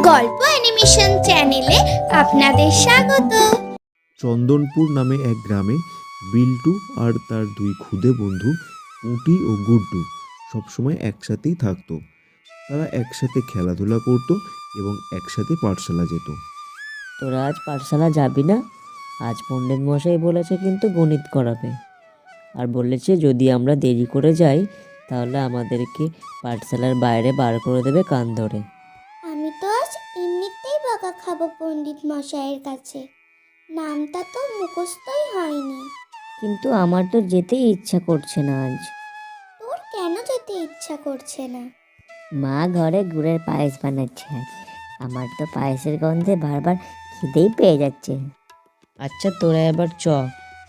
গল্প অ্যানিমেশন চ্যানেলে আপনাদের স্বাগত। চন্দনপুর নামে এক গ্রামে বিল্টু আর তার দুই খুদে বন্ধু পুঁটি ও গুড্ডু সবসময় একসাথেই থাকতো। তারা একসাথে খেলাধুলা করত এবং একসাথে পাঠশালা যেত। তোরা আজ পাঠশালা যাবি না? আজ পণ্ডিত মশাই বলেছে কিন্তু গণিত করাবে, আর বলেছে যদি আমরা দেরি করে যাই তাহলে আমাদেরকে পাঠশালার বাইরে বার করে দেবে কান ধরে। আমি তো আজ এমনিতেই বকা খাবো পণ্ডিত মশাইয়ের কাছে, নামটা তো মুখস্থই হয়নি। কিন্তু আমার তো যেতেই ইচ্ছা করছে না আজ। তোর কেন যেতে ইচ্ছা করছে না? মা ঘরে গুড়ের পায়েস বানাচ্ছে, আমার তো পায়েসের গন্ধে বারবার খিদেই পেয়ে যাচ্ছে। আচ্ছা তোরা এবার চ,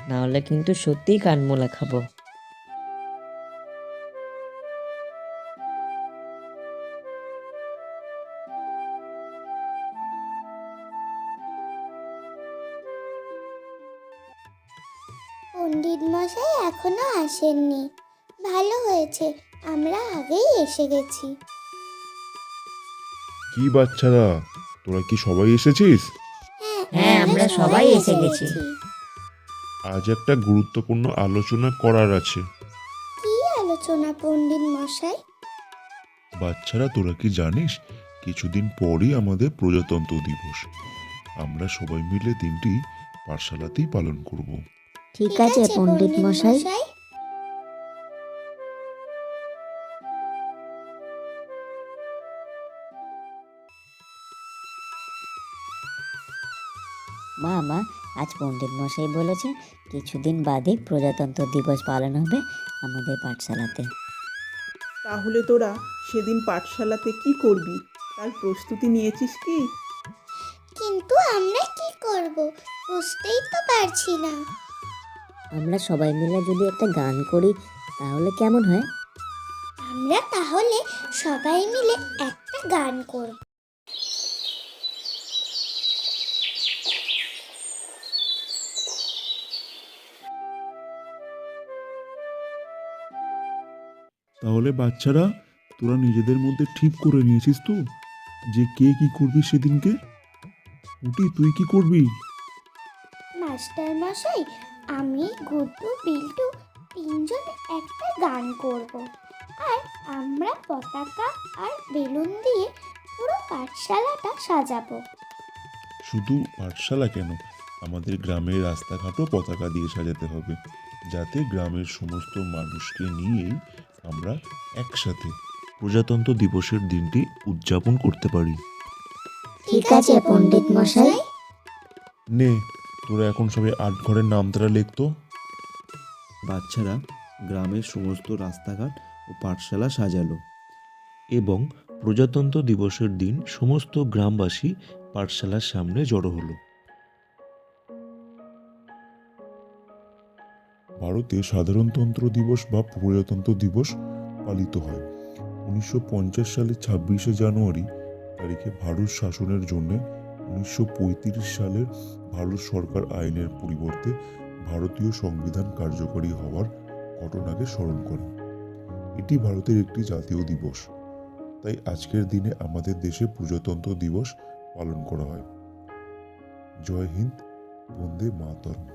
না হলে কিন্তু সত্যিই কানমোলা খাবো। পণ্ডিত মশাই এখনো আসেননি, ভালো হয়েছে আমরা আগেই এসে গেছি। কি বাচ্চারা, তোরা কি সবাই এসেছিস? হ্যাঁ, আমরা সবাই এসে গেছি। আজ একটা গুরুত্বপূর্ণ আলোচনা করার আছে। কি আলোচনা পণ্ডিত মশাই? বাচ্চারা, তোরা কি জানিস কিছুদিন পরই আমাদের প্রজাতন্ত্র দিবস। আমরা সবাই মিলে দিনটি পাঠশালাতেই পালন করব। ঠিক আছে পণ্ডিত মশাই। মা, আজ পণ্ডিত মশাই বলেছে কিছুদিন বাদে প্রজাতন্ত্র দিবস পালন হবে আমাদের পাঠশালাতে। তাহলে তোরা সেদিন পাঠশালাতে কি করবি, তার প্রস্তুতি নিয়েছিস কি? কিন্তু আমরা কি করব, বুঝতেই তো পারছি না। আমরা সবাই মিলে যদি একটা গান করি তাহলে কেমন হয়? আমরা তাহলে সবাই মিলে একটা গান করব। তাহলে বাচ্চারা, তোরা নিজেদের মধ্যে ঠিক করে নিয়েছিস তো যে কে কি করবি সেদিনকে? উটি, তুই কি করবি? মাস্টার মশাই, আমি গুড্ডু বিল্টু তিনজন একটা গান করব, আর আমরা পতাকা আর বেলুন দিয়ে পুরো পাঠশালাটা সাজাবো। শুধু পাঠশালা কেন, আমাদের গ্রামের রাস্তাঘাটও পতাকা দিয়ে সাজাতে হবে, যাতে গ্রামের সমস্ত মানুষকে নিয়েই আমরা একসাথে প্রজাতন্ত্র দিবসের দিনটি উদযাপন করতে পারি। ঠিক আছে পণ্ডিত মশাই। নে, তোরা এখন সবাই ৮ ঘরের নাম তারা লিখতো। বাচ্চারা গ্রামের সমস্ত রাস্তাঘাট ও পাঠশালা সাজালো এবং প্রজাতন্ত্র দিবসের দিন সমস্ত গ্রামবাসী পাঠশালার সামনে জড়ো হলো। ভারতে সাধারণতন্ত্র দিবস বা প্রজাতন্ত্র দিবস পালিত হয় 1950 সালের 26শে জানুয়ারি তারিখে। ভারত শাসনের জন্য 1935 সালের ভারত সরকার আইনের পরিবর্তে ভারতীয় সংবিধান কার্যকরী হওয়ার ঘটনাকে স্মরণ করে। এটি ভারতের একটি জাতীয় দিবস, তাই আজকের দিনে আমাদের দেশে প্রজাতন্ত্র দিবস পালন করা হয়। জয় হিন্দ, বন্দে মাতরম।